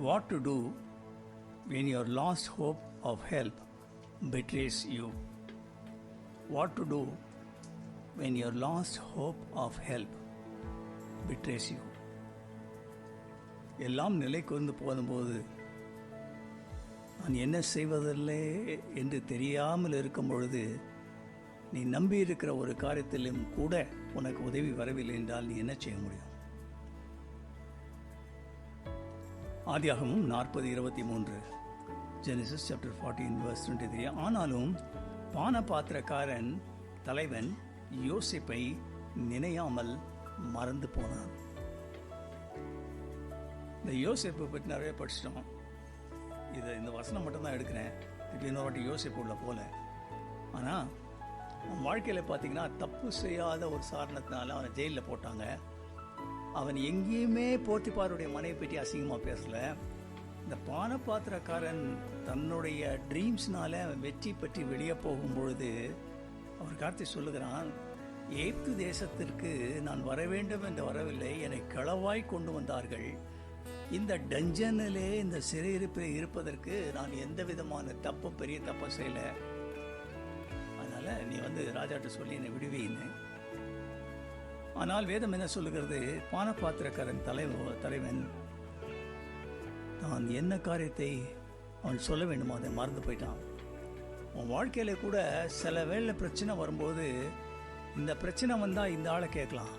What to do when your last hope of help betrays you? What to do when your last hope of help betrays you? எல்லாம் நிலை கொண்டு போகும்போது நான் என்ன செய்வதில்லை என்று தெரியாமல் இருக்கும் பொழுது நீ நம்பி இருக்கிற ஒரு காரியத்திலும் கூட உனக்கு உதவி வரவில்லை என்றால் நீ என்ன செய்ய முடியும்? ஆதியாகமம் 40:23, ஜெனசிஸ் சாப்டர் 14:23. ஆனாலும் பானபாத்திரக்காரன் தலைவன் யோசேப்பை நினையாமல் மறந்து போனான். இந்த யோசேப்பை பற்றி நிறைய படிச்சிட்டோம். இந்த வசனம் மட்டும்தான் எடுக்கிறேன். இப்போ இன்னொரு வாட்டி யோசேப்பு உள்ள போல. ஆனால் அவன் வாழ்க்கையில் பார்த்தீங்கன்னா தப்பு செய்யாத ஒரு காரணத்தினால அவனை ஜெயிலில் போட்டாங்க. அவன் எங்கேயுமே போத்திபாருடைய மனைவி பற்றி அசிங்கமாக பேசலை. இந்த பானபாத்திரக்காரன் தன்னுடைய ட்ரீம்ஸ்னால வெற்றி பற்றி வெளியே போகும்பொழுது அவர் கார்த்தி சொல்லுகிறான், எகிப்து தேசத்திற்கு நான் வர வேண்டும் என்று வரவில்லை, என்னை களவாய் கொண்டு வந்தார்கள். இந்த டஞ்சனிலே இந்த சிறையிருப்பில் இருப்பதற்கு நான் எந்த விதமான பெரிய தப்பை செய்யலை. அதனால் நீ ராஜாட்ட சொல்லி என்னை விடுவீன்னு. ஆனால் வேதம் என்ன சொல்லுகிறது? பானபாத்திரக்காரன் தலைவன் தான் என்ன காரியத்தை அவன் சொல்ல வேண்டுமோ அதை மறந்து போயிட்டான். உன் வாழ்க்கையில் கூட சில வேளை பிரச்சனை வரும்போது இந்த பிரச்சனை வந்தால் இந்த ஆளை கேட்கலாம்,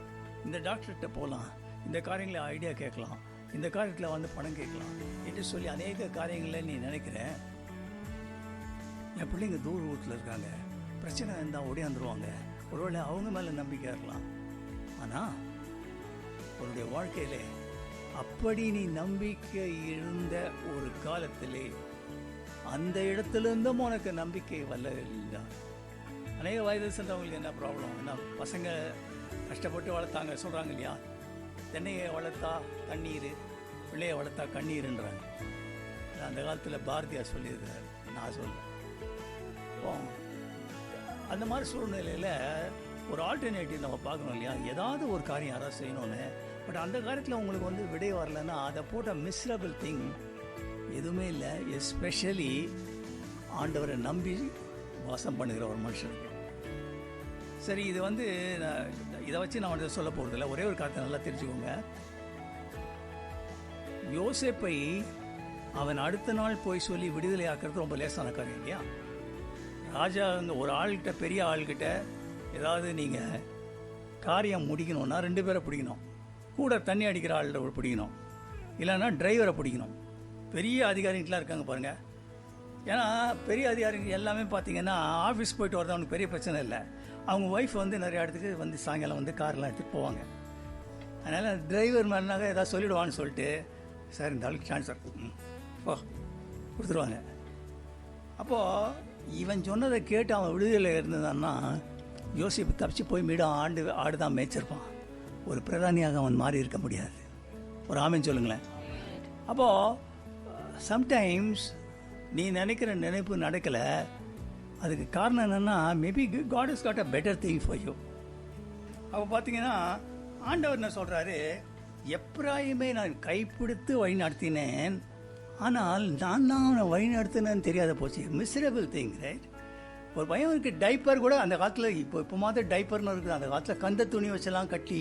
இந்த டாக்டர்கிட்ட போகலாம், இந்த காரியங்களை ஐடியா கேட்கலாம், இந்த காரியத்தில் பணம் கேட்கலாம் என்று சொல்லி அநேக காரியங்களை நீ நினைக்கிற. என் பிள்ளைங்க தூர வீட்டில் இருக்காங்க, பிரச்சனை இருந்தால் ஓடியாந்துருவாங்க, ஒருவேளை அவங்க மேலே நம்பிக்கை இருக்கலாம். ஆனால் உன்னுடைய வாழ்க்கையிலே அப்படி நீ நம்பிக்கை இருந்த ஒரு காலத்திலே அந்த இடத்துலேருந்தும் உனக்கு நம்பிக்கை வரல. அநேக வயது சென்றவங்களுக்கு என்ன ப்ராப்ளம்? என்ன பசங்க கஷ்டப்பட்டு வளர்த்தாங்க சொல்கிறாங்க இல்லையா, தென்னையை வளர்த்தா தண்ணீர், பிள்ளையை வளர்த்தா கண்ணீர்ன்றாங்க. அந்த காலத்தில் பாரதியார் சொல்லியிருக்கிறார், நான் சொல்கிறேன். அந்த மாதிரி சூழ்நிலையில் ஒரு ஆல்டர்னேட்டிவ் நம்ம பார்க்கணும் இல்லையா, ஏதாவது ஒரு காரியம் யாராவது செய்யணும்னு. பட் அந்த காரியத்தில் உங்களுக்கு விடை வரலன்னா அதை போட்ட மிஸ்ரபிள் திங் எதுவுமே இல்லை. எஸ்பெஷலி ஆண்டவரை நம்பி வாசம் பண்ணுகிற ஒரு மனுஷனுக்கு. சரி, இது இதை வச்சு நான் சொல்ல போகிறதில்ல. ஒரே ஒரு காரியத்தை நல்லா தெரிஞ்சுக்கோங்க. யோசேப்பை அவன் அடுத்த நாள் போய் சொல்லி விடுதலை ஆக்கிறது ரொம்ப லேசான காரியம் இல்லையா? ராஜா ஒரு ஆள்கிட்ட, பெரிய ஆள்கிட்ட ஏதாவது நீங்கள் காரியம் முடிக்கணும்னா 2 பேரை பிடிக்கணும். கூட தண்ணி அடிக்கிற ஆள்கிட்ட பிடிக்கணும், இல்லைன்னா டிரைவரை பிடிக்கணும். பெரிய அதிகாரிங்களாம் இருக்காங்க பாருங்கள். ஏன்னா பெரிய அதிகாரிங்க எல்லாமே பார்த்தீங்கன்னா ஆஃபீஸ் போயிட்டு வரது அவனுக்கு பெரிய பிரச்சனை இல்லை. அவங்க ஒய்ஃப் நிறைய இடத்துக்கு சாயங்காலம் கார்லாம் எடுத்துகிட்டு போவாங்க. அதனால் டிரைவர் மாதிரினாக்க ஏதாவது சொல்லிவிடுவான்னு சொல்லிட்டு, சார் இந்த ஆளுக்கு ட்ரான்ஸ்ஃபர் கொடுத்துருவாங்க. அப்போது இவன் சொன்னதை கேட்டு அவன் விடுதலை இருந்ததான்னா யோசிப்பு தப்பிச்சு போய் மீண்டும் ஆடு தான் மேய்ச்சிருப்பான். ஒரு பிரதானியாக அவன் மாறி இருக்க முடியாது. ஒரு ஆமேன்னு சொல்லுங்களேன். அப்போது சம்டைம்ஸ் நீ நினைக்கிற நினைப்பு நடக்கலை. அதுக்கு காரணம் என்னென்னா, maybe God is got a better thing for you. அப்போ பார்த்தீங்கன்னா ஆண்டவர் என்ன சொல்கிறாரு, எப்ராயிமை நான் கைப்பிடித்து வழி நடத்தினேன், ஆனால் நான் தான் அவனை வழி நடத்தினேன்னு தெரியாத போச்சு. Miserable thing, right? ஒரு பையன் இருக்குது, டைப்பர் கூட அந்த காலத்தில் இப்போ மாதிரி டைப்பர்னு இருக்குது. அந்த காலத்தில் கந்த துணி வச்செல்லாம் கட்டி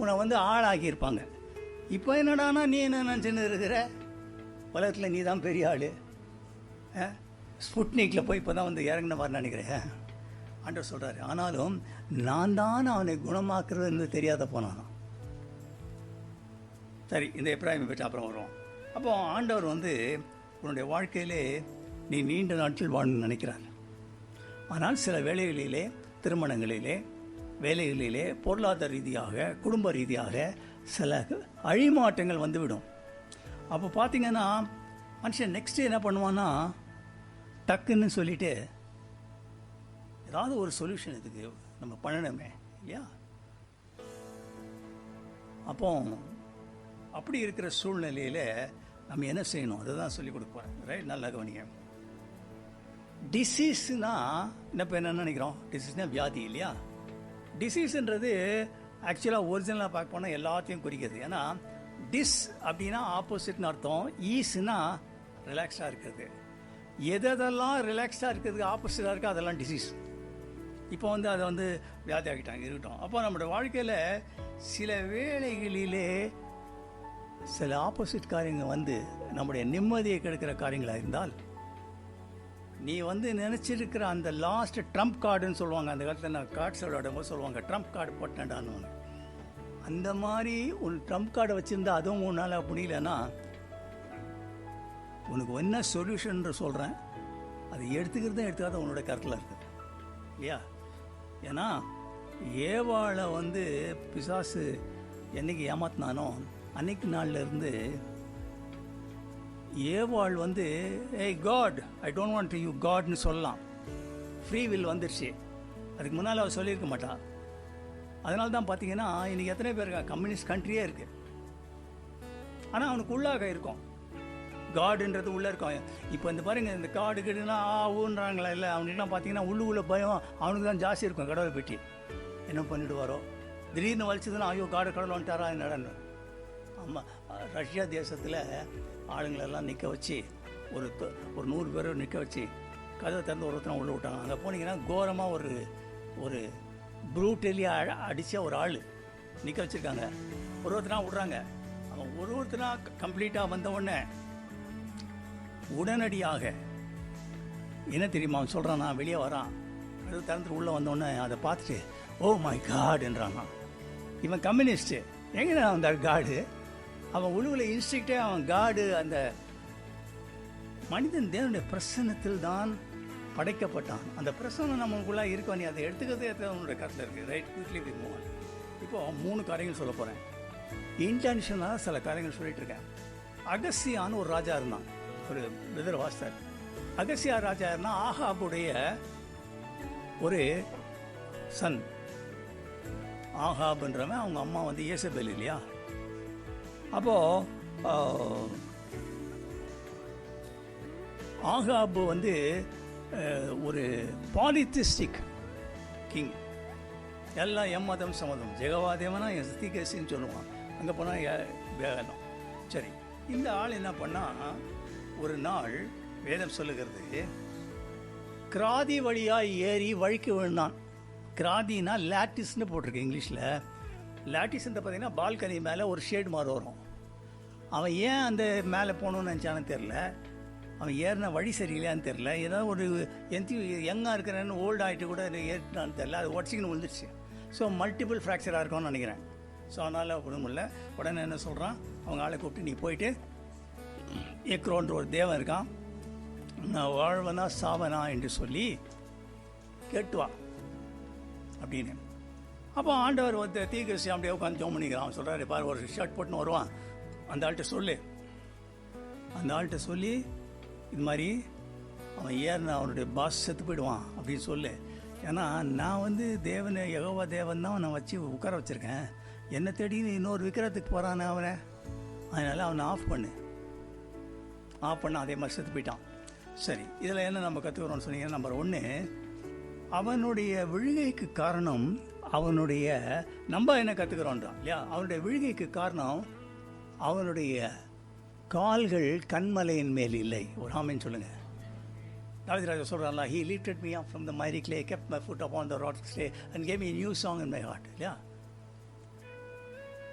உன்னை ஆளாகியிருப்பாங்க. இப்போ என்னடானா நீ என்ன நினச்சின்னு இருக்கிற, உலகத்தில் நீ தான் பெரிய ஆள். ஸ்புட்னிக்கில் போய் இப்போ தான் இறங்கின மாதிரி நினைக்கிறேன். ஆண்டவர் சொல்கிறாரு, ஆனாலும் நான் தான் அவனை குணமாக்குறதுன்னு தெரியாத போனானா. சரி, இந்த எப்ராயிமை பற்றி அப்புறம் வருவோம். அப்போ ஆண்டவர் உன்னுடைய வாழ்க்கையிலே நீ நீண்ட நாட்கள் வாழணும்னு நினைக்கிறார். ஆனால் சில வேலைகளிலே, திருமணங்களிலே, வேலைகளிலே, பொருளாதார ரீதியாக, குடும்ப ரீதியாக சில அழிமாற்றங்கள் வந்துவிடும். அப்போ பார்த்தீங்கன்னா மனுஷன் நெக்ஸ்ட்டு என்ன பண்ணுவான்னா, டக்குன்னு சொல்லிவிட்டு ஏதாவது ஒரு சொல்யூஷன் இதுக்கு நம்ம பண்ணணுமே இல்லையா? அப்போ அப்படி இருக்கிற சூழ்நிலையில் நம்ம என்ன செய்யணும் அதை தான் சொல்லிக் கொடுப்போம். ரைட்? நல்லா கவனிங்க. டிசீஸ்னால் என்ன நினைக்கிறோம்? டிசீஸ்னால் வியாதி இல்லையா? டிசீஸ்ன்றது ஆக்சுவலாக ஒரிஜினலாக பார்க்க போனால் எல்லாத்தையும் குறிக்கிறது. ஏன்னா டிஸ் அப்படின்னா ஆப்போசிட்னு அர்த்தம். ஈஸ்னா ரிலாக்ஸ்டாக இருக்கிறது. எதெல்லாம் ரிலாக்ஸ்டாக இருக்கிறதுக்கு ஆப்போசிட்டாக இருக்கோ அதெல்லாம் டிசீஸ். இப்போ வந்து அதை வந்து வியாதி ஆகிட்டாங்க இருக்கட்டும். அப்போ நம்மளோட வாழ்க்கையில் சில வேளைகளிலே சில ஆப்போசிட் காரியங்கள் வந்து நம்முடைய நிம்மதியை கெடுக்கிற காரியங்களாக இருந்தால், நீ வந்து நினச்சிருக்கிற அந்த லாஸ்ட் ட்ரம்ப் கார்டுன்னு சொல்லுவாங்க, அந்த காலத்தில் நான் கார்ட்ஸ் விளையாடும்போது சொல்லுவாங்க ட்ரம்ப் கார்டு போட்டேன்டான்னு. அந்த மாதிரி ஒரு ட்ரம்ப் கார்டை வச்சுருந்தா அதுவும் 3 நாள் முடியலன்னா உனக்கு என்ன சொல்யூஷன் சொல்கிறேன், அதை எடுத்துக்கிறதும் எடுத்துக்காத உன்னோட கருத்தில் இருக்குது இல்லையா? ஏன்னா ஏவாளை வந்து பிசாசு என்னைக்கு ஏமாத்தினானோ அன்னைக்கு நாளில் இருந்து ஏவாள் வந்து ஏய் God I don't want to you காட்னு சொல்லலாம். ஃப்ரீ வில் வந்துடுச்சு. அதுக்கு முன்னால் அவள் சொல்லியிருக்க மாட்டா. அதனால தான் பார்த்தீங்கன்னா இன்றைக்கி எத்தனை பேர் கம்யூனிஸ்ட் கண்ட்ரியே இருக்குது. ஆனால் அவனுக்கு உள்ளாக இருக்கும் காடுன்றது உள்ளே இருக்கும். இப்போ இந்த பாருங்கள், இந்த காடு கீடுனா ஊன்றாங்களா இல்லை, அவனுக்குலாம் பார்த்தீங்கன்னா உள்ளுக்குள்ளே பயம் அவனுக்கு தான் ஜாஸ்தி இருக்கும். கடவுளை பற்றி என்ன பண்ணிவிடுவாரோ, திடீர்னு வலிச்சதுன்னா ஐயோ கடவுள் வந்துட்டாரா என்னடன்னு. ஆமாம், ரஷ்யா தேசத்தில் ஆளுங்களெல்லாம் நிற்க வச்சு ஒரு 100 பேர் நிற்க வச்சு கதவை திறந்து ஒருத்தனை உள்ளே விட்டாங்க. அங்கே போனீங்கன்னா கோரமாக ஒரு ப்ரூட்டலி அடித்த ஒரு ஆள் நிற்க வச்சுருக்காங்க. ஒருத்தனாக விட்றாங்க. அவன் ஒருத்தனாக கம்ப்ளீட்டாக வந்த உடனே உடனடியாக என்ன தெரியுமா அவன் சொல்கிறான், நான் வெளியே வரான். கதவு திறந்துட்டு உள்ளே வந்தோடனே அதை பார்த்துட்டு ஓ மை காடுன்றான். இவன் கம்யூனிஸ்ட்டு எங்கே அந்த காடு, அவன் உழுவில் இன்ஸ்டிக்டே அவன் காடு. அந்த மனிதன் தேவனுடைய பிரசன்னத்தில் தான் படைக்கப்பட்டான். அந்த பிரசன்னம் நமக்குள்ளே இருக்கும். நீ அதை எடுத்துக்கிறதே அவனுடைய கருத்தில் இருக்குது. Right, quickly we move on. இப்போது 3 காரியங்கள் சொல்ல போகிறேன். இன்டென்ஷனாக சில காரியங்கள் சொல்லிகிட்டு இருக்கேன். அகசியான்னு ஒரு ராஜா இருந்தான், ஒரு விதர் வாஸ்தர். அகசியா ராஜா இருந்தால் ஆகாபுடைய ஒரு சன். ஆகாப்ன்றவன் அவங்க அம்மா வந்து ஏசபேல் இல்லையா? அப்போது ஆகாபு வந்து ஒரு பாலித்திஸ்டிக் கிங். எல்லாம் எம்மதம் சம்மதம், ஜெகவாதேவனா என் சத்திகேசின்னு சொல்லுவான். அங்கே போனால் வேகலாம். சரி, இந்த ஆள் என்ன பண்ணால் ஒரு நாள் வேதம் சொல்லுகிறது கிராதி வழியாக ஏறி வழிக்கு விழுந்தான். கிராதினா லாட்டிஸ்ன்னு போட்டிருக்கு இங்கிலீஷில். லாட்டிஸ்ன்ற பார்த்தீங்கன்னா பால்கனி மேலே ஒரு ஷேட் மாதிரி வரும். அவன் ஏன் அந்த மேலே போகணுன்னு நினச்சான்னு தெரில. அவன் ஏறின வழி சரியில்லையான்னு தெரில. ஏதாவது ஒரு யங்காக இருக்கிறேன்னு ஓல்டு ஆகிட்டு கூட ஏறினான்னு தெரில. அது உடச்சிக்கின்னு விழுந்துருச்சு. ஸோ மல்டிபிள் ஃப்ராக்சராக இருக்கும்னு நினைக்கிறேன். ஸோ அதனால் குடும்பமில்ல. உடனே என்ன சொல்கிறான், அவங்க ஆளை கூப்பிட்டு நீ போயிட்டு எக்ரோன்ற ஒரு தேவன் இருக்கான், நான் வாழ்வனா சாவனா என்று சொல்லி கேட்டுவா அப்படின்னு. அப்போ ஆண்டவர் வந்து தீர்க்கதரிசி அப்படியே உட்காந்து ஜோம் பண்ணிக்கிறான். அவன் சொல்கிறாரு, பாரு ஒரு ஷர்ட் போட்டுன்னு வருவான், அந்த ஆள்கிட்ட சொல்லு, அந்த ஆள்கிட்ட சொல்லி இது மாதிரி அவன் ஏறின அவனுடைய பாஸ் செத்து போயிடுவான் அப்படின்னு சொல்லு. ஏன்னா நான் வந்து தேவனை யெகோவா தேவன் தான் அவனை வச்சு உட்கார வச்சுருக்கேன். என்னை தேடின்னு இன்னொரு விக்கிரத்துக்கு போகிறானே அவனை, அதனால் அவனை ஆஃப் பண்ண அதே மாதிரி செத்து போயிட்டான். சரி, இதில் என்ன நம்ம கற்றுக்கிறோம்னு சொன்னீங்கன்னா, நம்பர் 1, அவனுடைய விழுகைக்கு காரணம் அவனுடைய நம்ம என்ன கற்றுக்கிறோன்றான் இல்லையா? அவனுடைய விழுகைக்கு காரணம் அவனுடைய கால்கள் கண்மலையின் மேல் இல்லை. ஒரு ஆமீன் சொல்லுங்கள். தாவீது சொல்கிறான்ல, he lifted me up from the miry clay, kept my foot upon the rock clay and gave me a new song in my heart. இல்லையா?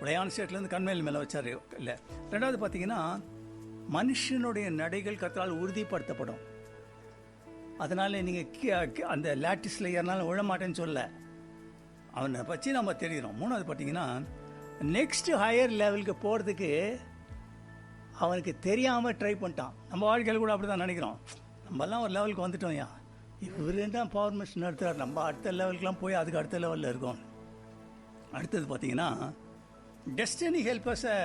உடையான ஸ்டேட்லேருந்து கண்மேல் மேலே வச்சார் இல்லை. 2வது பார்த்தீங்கன்னா, மனுஷனுடைய நடைகள் கர்த்தரால் உறுதிப்படுத்தப்படும். அதனால் நீங்கள் அந்த லாட்டிஸில் ஏறினாலும் விழமாட்டேன்னு சொல்ல, அவனை பற்றி நம்ம தெரிகிறோம். 3வது பார்த்தீங்கன்னா, நெக்ஸ்ட் ஹையர் லெவலுக்கு போகிறதுக்கு அவனுக்கு தெரியாமல் ட்ரை பண்ணிட்டான். நம்ம வாழ்க்கையில் கூட அப்படி தான் நினைக்கிறோம். நம்மலாம் ஒரு லெவலுக்கு வந்துட்டோம், ஏன் இவர் தான் பவர் மிஷின் நடத்துகிறார், நம்ம அடுத்த லெவலுக்குலாம் போய் அதுக்கு அடுத்த லெவலில் இருக்கோம். அடுத்தது பார்த்தீங்கன்னா, டெஸ்டினி ஹெல்பர்ஸை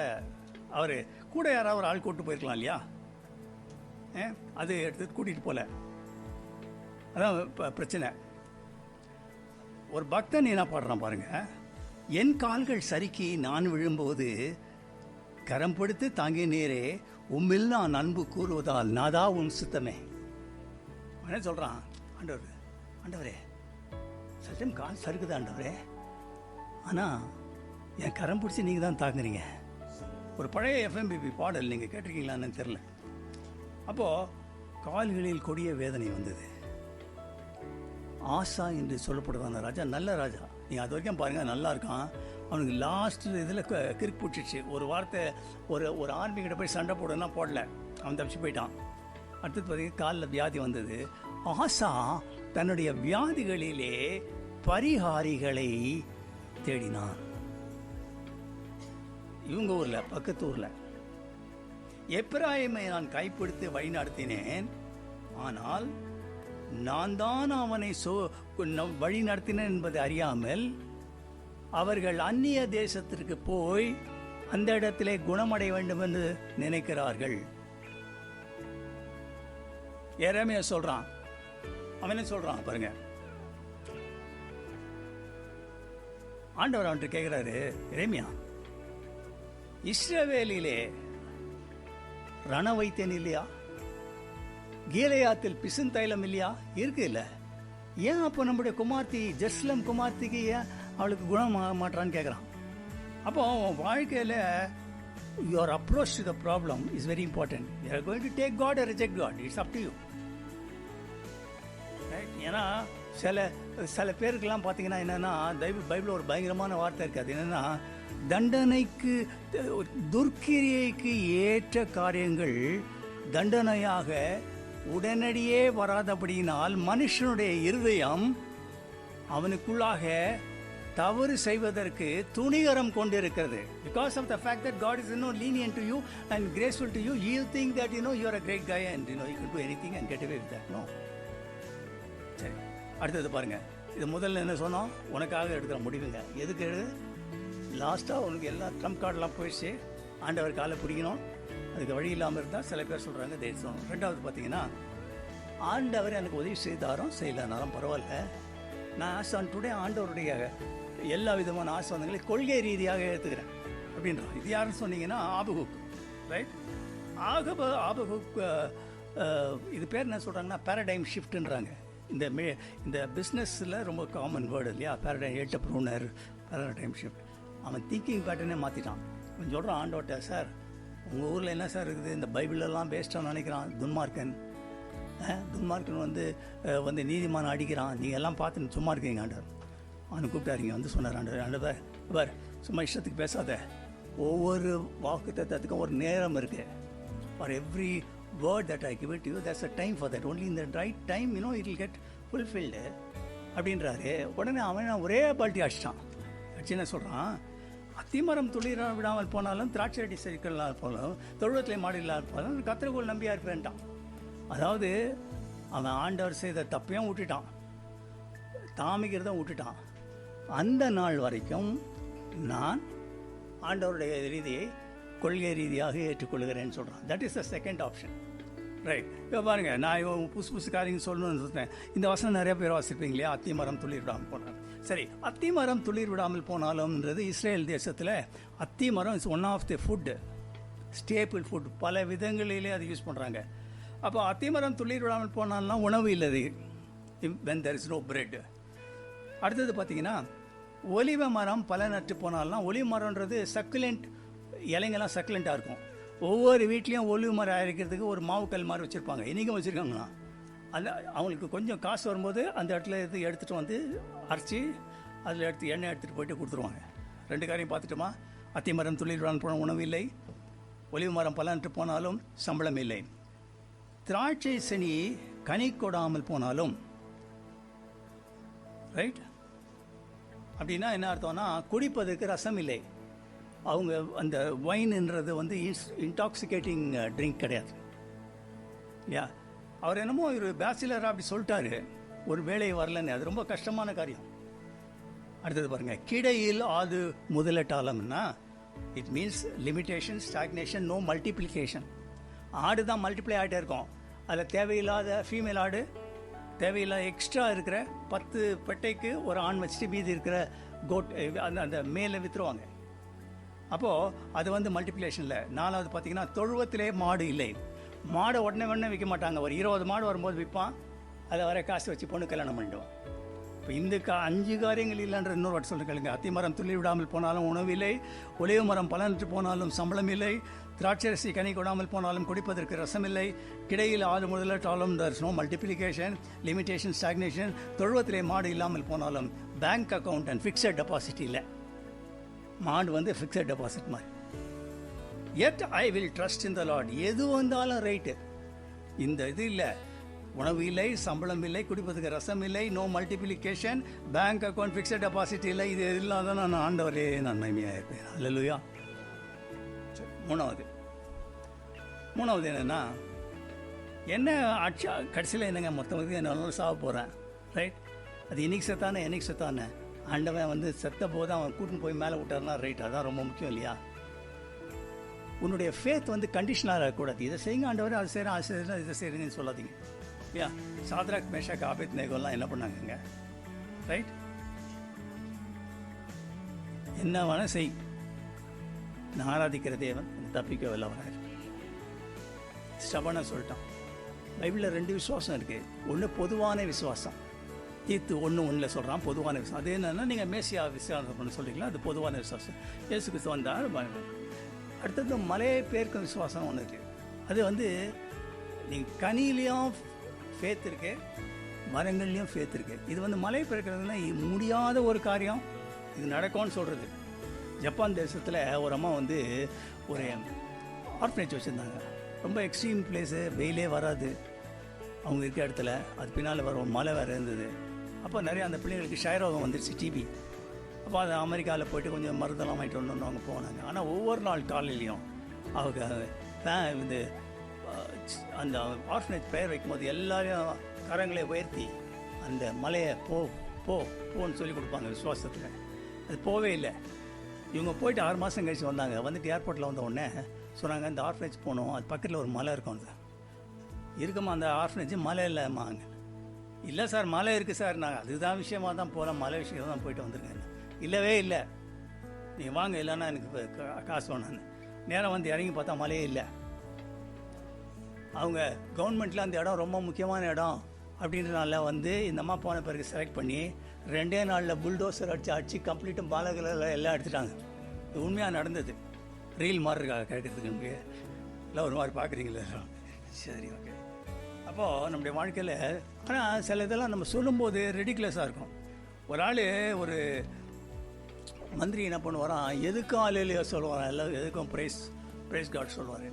அவர் கூட யாராவது ஒரு ஆள் கூப்பிட்டு போயிருக்கலாம் இல்லையா? அது எடுத்து கூட்டிகிட்டு போகல. அதான் பிரச்சனை. ஒரு பக்தன் என்ன பாடுறான் பாருங்கள், என் கால்கள் சறுக்கி நான் விழும்போது கரம் பிடித்து தாங்கிய நேரே உம்மில் நான் அன்பு கூறுவதால் நாதா உன் சுத்தமே. என்ன சொல்கிறான், ஆண்டவரே சத்தியம் கால் சறுக்குது ஆண்டவரே, ஆனால் என் கரம் பிடிச்சி நீங்கள் தான் தாங்குறீங்க. ஒரு பழைய எஃப்எம்பிபி பாடல் நீங்கள் கேட்டிருக்கீங்களான்னு தெரில. அப்போது கால்களில் கொடிய வேதனை வந்தது. ஆசா என்று சொல்லப்படுவான ராஜா நல்ல ராஜா, நீங்கள் அது வரைக்கும் பாருங்கள் நல்லா இருக்கான். அவனுக்கு லாஸ்ட் இதில் கிறுக்கு பிடிச்சிச்சு. ஒரு வார்த்தை ஒரு ஆர்மி கிட்ட போய் சண்டை போடுன்னா போடல, அவன் தப்பிச்சு போயிட்டான். அடுத்தது பார்த்தீங்கன்னா காலில் வியாதி வந்தது. ஆசா தன்னுடைய வியாதிகளிலே பரிகாரிகளை தேடினான். இவங்க ஊரில் பக்கத்து ஊரில் எப்பிராயிமை நான் கைப்பிடித்து வழி நடத்தினேன், ஆனால் நான் தான் அவனை வழி நடத்தினேன் என்பதை அறியாமல் அவர்கள் அந்நிய தேசத்திற்கு போய் அந்த இடத்திலே குணமடைய வேண்டும் என்று நினைக்கிறார்கள். எரேமியா சொல்றான், அவனே சொல்றான் பாருங்க. ஆண்டவர் அவன்கிட்ட கேட்கிறாரு, எரேமியா, இஸ்ரவேலிலே ரண வைத்தியன் இல்லையா? கீலேயாத்தில் பிசின் தைலம் இல்லையா? இருக்கு இல்ல. ஏன் அப்போ நம்முடைய குமார்த்தி ஜெருசலேம் குமார்த்திக்கு ஏன் அவளுக்கு குணம் மாட்டான்னு கேட்குறான். அப்போ வாழ்க்கையில் your approach to the problem is very important. You are going to take God or reject God. It's up to you. Right? ஏன்னா சில பேருக்கெல்லாம் பார்த்தீங்கன்னா என்னென்னா, பைபிள் ஒரு பயங்கரமான வார்த்தை இருக்குது. அது என்னென்னா, தண்டனைக்கு துர்க்கிரியைக்கு ஏற்ற காரியங்கள் தண்டனையாக உடனடியே வராதபடியினால் மனுஷனுடைய இருதயம் அவனுக்குள்ளாக தவறு செய்வதற்கு துணிகரம் கொண்டிருக்கிறது. Because of the fact that God is lenient to you and graceful to you, you think that you are a great guy and you can do anything and get away with that. No. சரி, அடுத்தது பாருங்க. இது முதல்ல என்ன சொன்னோம், உனக்காக எடுக்கிற முடிவுங்க. எதுக்கு லாஸ்ட்டாக உனக்கு எல்லா ட்ரம்ப் கார்டெலாம் போயிடுச்சு, ஆண்டவர் காலை பிடிக்கணும். அதுக்கு வழி இல்லாமல் இருந்தால் சில பேர் சொல்கிறாங்க தேசம். ரெண்டாவது பார்த்தீங்கன்னா, ஆண்டவர் எனக்கு உதவி செய்தாரும் செய்யலனாலும் பரவாயில்ல, நான் ஆசான் டுடே ஆண்டவருடைய எல்லா விதமான ஆசீர்வாதங்களை கொள்கை ரீதியாக ஏற்றுக்கிறேன் அப்படின்றான். இது யாருன்னு சொன்னீங்கன்னா ஆபகுக். ரைட்? ஆபகுக் இது பேர் என்ன சொல்கிறாங்கன்னா பேரடைம் ஷிஃப்ட்டுன்றாங்க. இந்த பிஸ்னஸில் ரொம்ப காமன் வேர்டு இல்லையா, பேரடைம் என்டர்ப்ரூனர், பேரடைம் ஷிஃப்ட். அவன் திங்கிங் பேட்டர்னே மாற்றிட்டான். அவன் சொல்கிறான் ஆண்டவர்கிட்ட, சார் உங்கள் ஊரில் என்ன சார் இருக்குது, இந்த பைபிளெல்லாம் பேஸ்டாக நினைக்கிறான். துன்மார்க்கன் வந்து நீதிமான் அடிக்கிறான், நீங்கள் எல்லாம் பார்த்து சும்மா இருக்கீங்க ஆண்டவர். அவனை கூப்பிட்டாருங்க, வந்து சொன்னார் ஆண்டவர் பார், சும்மா இஷ்டத்துக்கு பேசாத, ஒவ்வொரு வாக்குத்தத்தத்துக்கும் ஒரு நேரம் இருக்குது. For every word that I give it you there's a time for that, only in the right time it will get fulfilled அப்படின்றாரு. உடனே அவன் ஒரே பால்ட்டி அடிச்சிட்டான். அடிச்சு என்ன சொல்கிறான், அத்திமரம் துளிர விடாமல் போனாலும் திராட்சை செடிக்கல்லால் போனாலும் தொழுவத்திலே மாடு இல்லாத போனாலும் கத்திரகோள் நம்பியா இருப்பேன்ட்டான். அதாவது அவன் ஆண்டவர் செய்த தப்பையும் விட்டுட்டான், தாமிக்கிறதும் விட்டுட்டான். அந்த நாள் வரைக்கும் நான் ஆண்டவருடைய ரீதியை கொள்கை ரீதியாக ஏற்றுக்கொள்கிறேன்னு சொல்கிறான். That is the second option. Right? இப்போ பாருங்கள், நான் புதுசு காரியங்க சொல்லணும்னு சொல்கிறேன். இந்த வசனம் நிறைய பேர் வாசிப்பீங்க இல்லையா, அத்திமரம் துளிர் விடாமல் போனாலும். சரி, அத்திமரம் துளிர் விடாமல் போனாலும்ன்றது இஸ்ரேல் தேசத்தில் அத்திமரம் is one of the food, staple food. பல விதங்களிலே அதை யூஸ் பண்ணுறாங்க. அப்போ அத்திமரம் துளிர் விடாமல் போனாலும் உணவு இல்லது, when there is no bread. அடுத்தது பார்த்தீங்கன்னா, ஒலிவ மரம் பலனற்று போனாலும், ஒலிவ மரம்ன்றது சக்குலண்ட், இலைங்கெல்லாம் சக்குலண்ட்டாக இருக்கும். ஒவ்வொரு வீட்லேயும் ஒலிவ மரம் அரைக்கிறதுக்கு ஒரு மாவுக்கல் மாதிரி வச்சுருப்பாங்க. இன்றைக்கும் வச்சுருக்காங்களா? அந்த அவங்களுக்கு கொஞ்சம் காசு வரும்போது அந்த இடத்துல எடுத்துகிட்டு வந்து அரைச்சி அதில் எண்ணெய் எடுத்துகிட்டு போயிட்டு கொடுத்துருவாங்க. ரெண்டு காரியம் பார்த்துட்டோமா? அத்திமரம் துளிர் விடாமல் போன உணவு இல்லை, ஒலிவ மரம் பலனற்று போனாலும் சம்பளம் இல்லை. திராட்சை செடி கனி கொடாமல் போனாலும், ரைட்? அப்படின்னா என்ன அர்த்தம்னா, குடிப்பதற்கு ரசம் இல்லை. அவங்க அந்த வைன்ன்றது இன்டாக்சிகேட்டிங் ட்ரிங்க் கிடையாது. யா, அவர் என்னமோ ஒரு பேச்சுலர் அப்படி சொல்லிட்டாரு, ஒரு வேலை வரலன்னு. அது ரொம்ப கஷ்டமான காரியம். அடுத்தது பாருங்க, கிடையில் ஆது முதலட்டாலம்னா it means limitation, stagnation, no multiplication. ஆடு தான் மல்டிப்ளை ஆகிட்டே இருக்கும். அதில் தேவையில்லாத ஃபீமேல் ஆடு, தேவையில்லாத எக்ஸ்ட்ரா இருக்கிற 10 பெட்டைக்கு ஒரு ஆண் வச்சுட்டு மீதி இருக்கிற கோட் அந்த மேலே விற்றுருவாங்க. அப்போது அது மல்டிப்ளிகேஷனில். நாலாவது பார்த்தீங்கன்னா, தொழுவத்திலே மாடு இல்லை. மாடை உடனே விற்க மாட்டாங்க. ஒரு 20 மாடு வரும்போது விற்பான், அதை வர காசு வச்சு பொண்ணு கல்யாணம் பண்ணிடுவான். இப்போ இந்த 5 காரியங்கள் இல்லைன்ற இன்னொரு வாட்டி சொல்ல கேளுங்க. அத்திமரம் துள்ளி விடாமல் போனாலும் உணவில்லை, ஒலிவ மரம் பலனற்று போனாலும் சம்பளம் இல்லை, திராட்சரசி கனி கொடாமல் போனாலும் குடிப்பதற்கு ரசமில்லை, கிடையில் ஆறு முதலற்றாலும் there's no multiplication, limitation, stagnation, தொழுவத்திலே மாடு இல்லாமல் போனாலும் bank account and fixed deposit இல்லை. மாடு வந்து ஃபிக்ஸட் டெபாசிட் மாதிரி. yet I will trust in the Lord. எது வந்தாலும் ரைட்டு. இந்த இது இல்லை, உணவு இல்லை, சம்பளம் இல்லை, குடிப்பதுக்கு ரசம் இல்லை, no multiplication, bank account fixed deposit இல்லை, இது இல்லாத நான் ஆண்டவரே நான் மகிமையாக இருப்பேன். அல்லேலூயா. மூணாவது என்னென்னா, என்ன ஆட்சி கடைசியில் என்னங்க மொத்தம் என்ன சாக போகிறேன், ரைட்? அது இன்னைக்கு செத்தானே ஆண்டவன் வந்து செத்த போது அவன் கூட்டின்னு போய் மேலே விட்டார்னா ரைட், அதான் ரொம்ப முக்கியம் இல்லையா? உன்னுடைய ஃபேத் வந்து கண்டிஷனாக இருக்கக்கூடாது. இதை செய்யுங்க ஆண்டவர், அது செய்கிறேன், அது செய்கிறேன், இதை செய்கிறேன்னு சொல்லாதீங்க. இல்லையா? சாத்ராக் மேஷாக் ஆபேத்நேகோலாம் என்ன பண்ணாங்கங்க, ரைட்? என்ன வேணால் செய், நான் ஆராதிக்கிற தேவன் தப்பிக்க வல்லவராக இருக்கு. ஸ்டபனாக சொல்லிட்டான். பைபிளில் 2 விசுவாசம் இருக்குது. ஒன்று பொதுவான விசுவாசம், தீர்த்து ஒன்றில் சொல்கிறான் பொதுவான விசுவாசம். அது என்னென்னா, நீங்கள் மேசியா விசுவாசம் பண்ண சொல்கிறீங்களா, அது பொதுவான விசுவாசம். இயேசு கிறிஸ்து வந்தார். அடுத்தது மலையை பேர்க்கும் விசுவாசம் ஒன்று இருக்குது. அது வந்து நீங்கள் கனிலையும் ஃபேத் இருக்கு, மரங்கள்லேயும் ஃபேத் இருக்குது. இது வந்து மலை பெருக்கிறதுனா முடியாத ஒரு காரியம், இது நடக்கும்னு சொல்கிறது. ஜப்பான் தேசத்தில் ஒரு அம்மா வந்து ஒரு ஆர்ஃபனேஜ் வச்சுருந்தாங்க. ரொம்ப எக்ஸ்ட்ரீம் பிளேஸு, வெயிலே வராது அவங்க இருக்க இடத்துல. அது பின்னால் வர ஒரு மலை வேறு இருந்தது. அப்போ நிறைய அந்த பிள்ளைங்களுக்கு ஷயரோகம் வந்துருச்சு, டிபி. அப்போ அது அமெரிக்காவில் போய்ட்டு கொஞ்சம் மருந்தெல்லாம் வாங்கிட்டு வரணுன்னு அவங்க போனாங்க. ஆனால் ஒவ்வொரு நாள் காலையிலையும் அவங்க இது அந்த ஆர்ஃபனேஜ் பெயர் வைக்கும்போது எல்லாரையும் கரங்களை உயர்த்தி அந்த மலையை போன்னு சொல்லி கொடுப்பாங்க விசுவாசத்தில். அது போவே இல்லை. இவங்க போயிட்டு 6 மாதம் கழிச்சு வந்தாங்க. வந்துட்டு ஏர்போர்ட்டில் வந்த உடனே சொன்னாங்க, இந்த ஆர்ஃபனேஜ் போனோம், அது பக்கத்தில் ஒரு மலை இருக்கும். அது இருக்குமா அந்த ஆர்ஃபனேஜ்? மலை இல்லைம்மாங்க. இல்லை சார் மலை இருக்குது சார். நாங்கள் அதுதான் விஷயமாக தான் போகிறோம், மலை விஷயம் தான் போயிட்டு வந்திருக்கேன். இல்லவே இல்லை, நீங்கள் வாங்க, இல்லைன்னா எனக்கு காசு வேணான்னு. நேரம் வந்து இறங்கி பார்த்தா மலையே இல்லை. அவங்க கவர்மெண்ட்டில் அந்த இடம் ரொம்ப முக்கியமான இடம் அப்படின்றனால வந்து இந்த அம்மா போன பிறகு செலக்ட் பண்ணி 2 நாளில் புல்டோசர் அடித்து கம்ப்ளீட்டும் பாலகரில் எல்லாம் எடுத்துட்டாங்க. இது உண்மையாக நடந்தது. ரீல் மாதிரி இருக்கா கேட்குறதுக்கு? நமக்கு எல்லாம் ஒரு மாதிரி பார்க்குறீங்களா? சரி, ஓகே. அப்போது நம்முடைய வாழ்க்கையில் ஆனால் சில இதெல்லாம் நம்ம சொல்லும்போது ரெடிகுலஸாக இருக்கும். ஒரு ஆள் ஒரு மந்திரி என்ன பண்ணுவாரான், எதுக்கும் ஆலையிலேயே சொல்லுவாரான், எல்லாம் எதுக்கும் ப்ரைஸ் காட் சொல்லுவார்.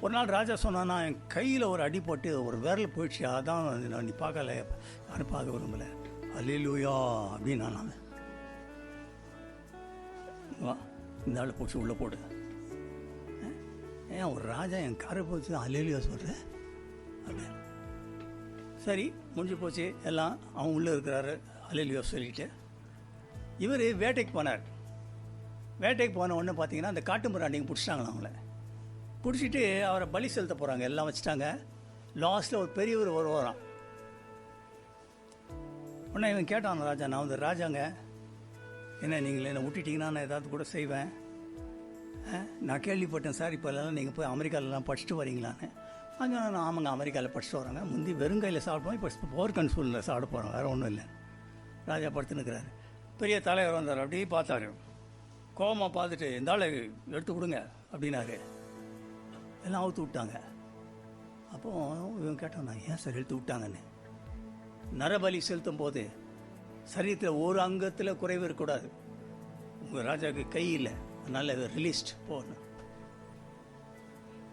ஒரு நாள் ராஜா சொன்னான்னா, என் கையில் ஒரு அடி போட்டு ஒரு விரல் போயிடுச்சு, அதான் நான் நீ பார்க்கல, யாரும் பார்க்க விரும்பலை, அல்லேலூயா அப்படின்னு நான் வா இந்த ஆள் போச்சு உள்ளே போடு. ஏன் ஒரு ராஜா என் காரை போச்சு அல்லேலூயா சொல்கிறேன் அப்படின்னு. சரி, முடிஞ்சு போச்சு எல்லாம். அவன் உள்ளே இருக்கிறாரு, அல்லேலூயா சொல்லிட்டு. இவர் வேட்டைக்கு போனார். வேட்டைக்கு போன உடனே பார்த்தீங்கன்னா அந்த காட்டு மிராண்டிங்க பிடிச்சிட்டாங்களா. அவங்கள பிடிச்சிட்டு அவரை பலி செலுத்த போகிறாங்க. எல்லாம் வச்சுட்டாங்க. லாஸ்ட்டில் ஒரு பெரியவர் வருவாராம். உடனே இவன் கேட்டான், ராஜா, நான் வந்து ராஜாங்க, என்ன நீங்கள் என்னை விட்டுட்டிங்கன்னா நான் ஏதாவது கூட செய்வேன். நான் கேள்விப்பட்டேன் சார், இப்போ எல்லாம் நீங்கள் போய் அமெரிக்காவிலலாம் படிச்சுட்டு வரீங்களான்னு. அங்கே நான் ஆமாங்க, அமெரிக்காவில் படிச்சுட்டு வராங்க. முந்தி வெறுங்கையில் சாப்பிடுவோம், இப்போ போர் கன்சூலில் சாப்பிட போகிறோம், வேறு ஒன்றும் இல்லை. ராஜா படுத்துன்னுக்கிறாரு. பெரிய தலைவர் வந்தார். அப்படியே பார்த்தாரு, கோபமாக பார்த்துட்டு, இந்த ஆளை எடுத்து கொடுங்க அப்படின்னாரு. எல்லாம் அவுத்து விட்டாங்க. அப்போது இவன் கேட்டான், நான் ஏன் சார் எடுத்து விட்டாங்கன்னு. நரபலி செலுத்தும் போது சரீரத்தில் ஒரு அங்கத்தில் குறைவு இருக்கக்கூடாது. உங்கள் ராஜாவுக்கு கை இல்லை, அதனால் ரிலீஸ்ட் போகணும்.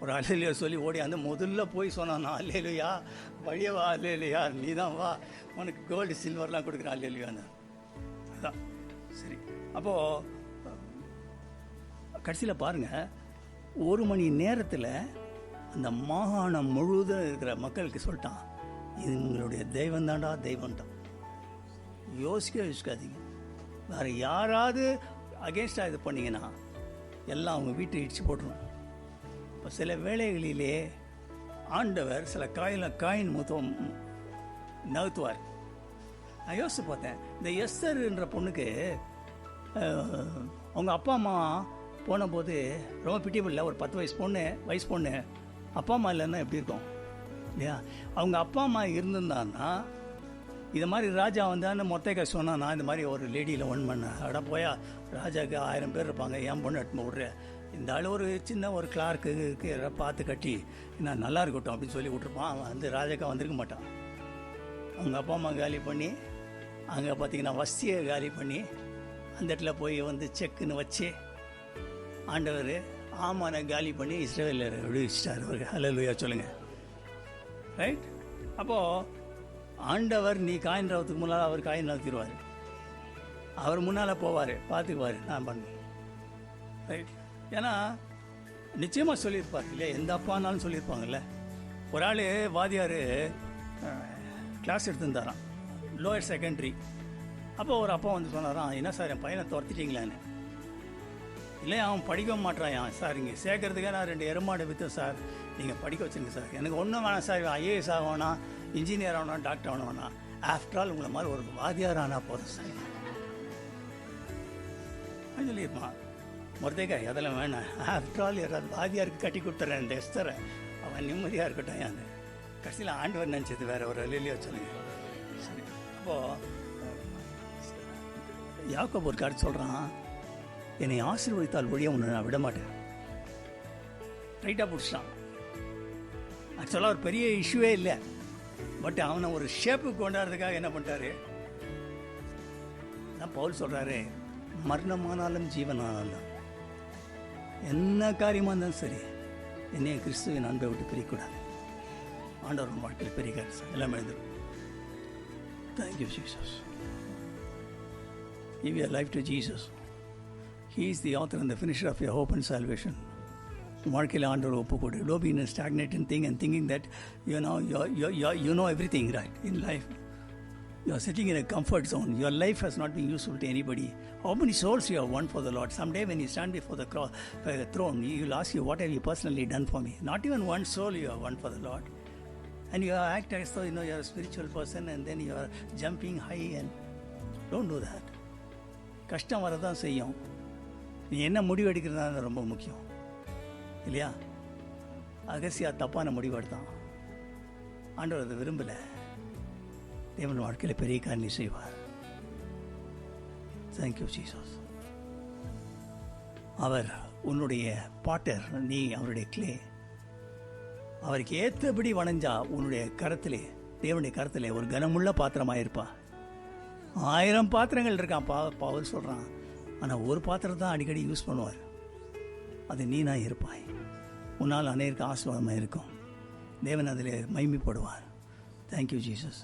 ஒரு அல்லேலூயா சொல்லி ஓடி அந்த முதல்ல போய் சொன்னான், அல்லேலூயா வழியே வா, அல்லேலூயா நீ தான் வா, உனக்கு கோல்டு சில்வர்லாம் கொடுக்குறேன் அல்லேலூயான்னு. அதான் சரி. அப்போது கடைசியில் பாருங்கள், 1 மணி நேரத்தில் அந்த மாகாணம் முழுவதும் இருக்கிற மக்களுக்கு சொல்லிட்டான், இது உங்களுடைய தெய்வம் தாண்டா, தெய்வம் தான். யோசிக்காதீங்க. வேறு யாராவது அகேன்ஸ்டாக இது பண்ணிங்கன்னா எல்லாம் அவங்க வீட்டை இடித்து போட்டுரும். இப்போ சில வேளைகளிலே ஆண்டவர் சில காயின் மூத்தம் நகர்த்துவார். நான் யோசித்து பார்த்தேன், இந்த எஸ்தர்ன்ற பொண்ணுக்கு அவங்க அப்பா அம்மா போன போது ரொம்ப பிட்டிபிள். ஒரு 10 வயசு பொண்ணு அப்பா அம்மா இல்லைன்னா எப்படி இருக்கும் இல்லையா? அவங்க அப்பா அம்மா இருந்திருந்தான்னா இது மாதிரி ராஜா வந்தான்னு மொத்தக்க சொன்னான், நான் இந்த மாதிரி ஒரு லேடியில் ஒன் பண்ணேன். அட போயா, ராஜாவுக்கு 1000 பேர் இருப்பாங்க, என் பொண்ணு எடுத்து விட்றேன். இந்த ஆள் ஒரு சின்ன ஒரு கிளார்க்கு பார்த்து கட்டி நான் நல்லா இருக்கட்டும் அப்படின்னு சொல்லி விட்ருப்பான். அவன் வந்து ராஜாக்கா வந்திருக்க மாட்டான். அவங்க அப்பா அம்மா காலி பண்ணி, அங்கே பார்த்தீங்கன்னா வஸ்தியை காலி பண்ணி, அந்த இடத்துல போய் வந்து செக்குன்னு வச்சு ஆண்டவர் ஆமானை காலி பண்ணி இஸ்ரவேலரை விடுவிச்சிட்டார். அவருக்கு ஹல்லேலூயா சொல்லுங்கள். ரைட்? அப்போது ஆண்டவர் நீ காயின் ரவத்துக்கு முன்னால் அவர் காயின் நகர்த்திடுவார். அவர் முன்னால் போவார், பார்த்துக்குவார், நான் பண்ணேன். ரைட்? ஏன்னா நிச்சயமாக சொல்லியிருப்பார் இல்லையா, எந்த அப்பானாலும் சொல்லியிருப்பாங்கல்ல. ஒரு ஆள் வாதியார் கிளாஸ் எடுத்துருந்தாரான், லோயர் செகண்டரி. அப்போ ஒரு அப்பா வந்து சொன்னாரான், என்ன சார் என் பையனை துரத்திட்டீங்களான்னு. இல்லை அவன் படிக்க மாட்டான் சார், இங்கே சேர்க்கறதுக்காக நான் 2 எருமாடு விற்றேன் சார், நீங்கள் படிக்க வச்சுருங்க சார். எனக்கு ஒன்றும் வேணாம் சார், ஐஏஎஸ் ஆகணும், இன்ஜினியர் ஆகணும், டாக்டர் ஆகணும் வேணாம், ஆஃப்டர் ஆல் உங்களை மாதிரி ஒரு வாதியார் ஆனால் போதும் சார் சொல்லியிருப்பான். மொர்தெகாய் அதெல்லாம் வேணாம், ஆஃப்டர் ஆல் யாராவது வாதியாருக்கு கட்டி கொடுத்துறேன் எஸ்தரை, அவன் நிம்மதியாக இருக்கட்டும். ஏன் கடைசியில் ஆண்டவர் நினச்சது வேற ஒரு இல்லையோ சொல்லுங்க. சரி, அப்போது யாக்கோபு ஒரு கார்டு சொல்கிறான், என்னை ஆசீர்வதித்தால் ஒழிய உன்னை நான் விட மாட்டேன். ரைட்டாக பிடிச்சிட்டான். ஆக்சுவலாக ஒரு பெரிய இஷ்யூவே இல்லை, பட் அவனை ஒரு ஷேப்புக்கு கொண்டாடுறதுக்காக என்ன பண்ணிட்டாரு, நான் பவுல் சொல்கிறாரு, மரணமானாலும் ஜீவனானாலும் என்ன காரியமாக இருந்தாலும் சரி, என்னைய கிறிஸ்துவின் அன்பை விட்டு பிரிக்கூடாது. ஆண்டவர் வாழ்க்கையில் பெரிய காரியம் எல்லாமே எழுந்துடும். Thank you Jesus. Give your life to Jesus. He is the author and the finisher of your hope and salvation. வாழ்க்கையில் ஆண்டவர் ஒப்பு கொடு. Don't be in a stagnating thing and thinking that you know everything right in life. You are sitting in a comfort zone. Your life has not been useful to anybody. How many souls you have won for the Lord? Someday when you stand before the throne, He will ask you, what have you personally done for me? Not even one soul you have won for the Lord. And you act as though you are a spiritual person, and then you are jumping high, and don't do that. கஷ்டம் வரதான் செய்யும். நீ என்ன முடிவு எடுக்கிறதா ரொம்ப முக்கியம் இல்லையா? அகசியா தப்பான முடிவு எடுத்தான். ஆண்டவர் அதை விரும்பலை. தேவன் வாழ்க்கையில் பெரிய காரியம் செய்வார். Thank you Jesus. அவர் உன்னுடைய பாட்டர், நீ அவருடைய கிளே. அவருக்கு ஏற்றபடி வணைஞ்சா உன்னுடைய கரத்திலே, தேவனுடைய கரத்திலே ஒரு கனமுள்ள பாத்திரமாக இருப்பா. 1000 பாத்திரங்கள் இருக்கான் பவுல் சொல்கிறான், ஆனால் ஒரு பாத்திரம் தான் அடிக்கடி யூஸ் பண்ணுவார். அது நீனா இருப்பாய். உன்னால் அநேருக்கு ஆசீர்வாதமாக இருக்கும். தேவன் அதில் மகிமைப்படுவார். Thank you Jesus.